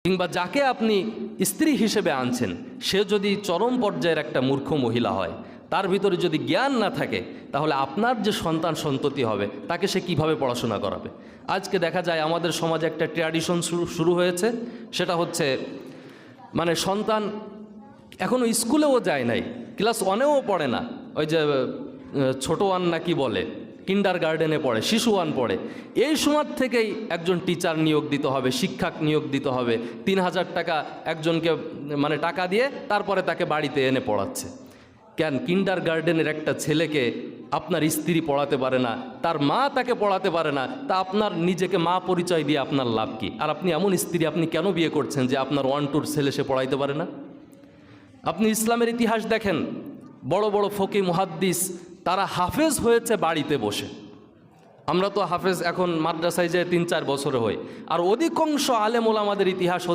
কিংবা যাকে আপনি স্ত্রী হিসেবে আনছেন সে যদি চরম পর্যায়ের একটা মূর্খ মহিলা হয়, তার ভিতরে যদি জ্ঞান না থাকে, তাহলে আপনার যে সন্তান সন্ততি হবে তাকে সে কিভাবে পড়াশোনা করাবে? আজকে দেখা যায় আমাদের সমাজে একটা ট্র্যাডিশন শুরু হয়েছে, সেটা হচ্ছে মানে সন্তান এখনও স্কুলেও যায় নাই, ক্লাস 1-এও পড়ে না, ওই যে ছোটো ওয়ান নাকি বলে, কিন্ডার গার্ডেনে পড়ে, শিশু ওয়ান পড়ে, এই সময় থেকেই একজন টিচার নিয়োগ দিতে হবে, শিক্ষক নিয়োগ দিতে হবে, 3000 টাকা একজনকে মানে টাকা দিয়ে তারপরে তাকে বাড়িতে এনে পড়াচ্ছে। কেন কিন্ডার গার্ডেনের একটা ছেলেকে আপনার স্ত্রী পড়াতে পারে না, তার মা তাকে পড়াতে পারে না, তা আপনার নিজেকে মা পরিচয় দিয়ে আপনার লাভ কি? আর আপনি এমন স্ত্রী আপনি কেন বিয়ে করছেন যে আপনার 1-2 ছেলে সে পড়াইতে পারে না? আপনি ইসলামের ইতিহাস দেখেন, বড় বড় ফকি মুহাদ্দিস তারা হাফেজ হয়েছে বাড়িতে বসে। আমরা তো হাফেজ এখন মাদ্রাসায় যায় 3-4 বছরে হই, আর অধিকাংশ আলেম ওলামাদের ইতিহাস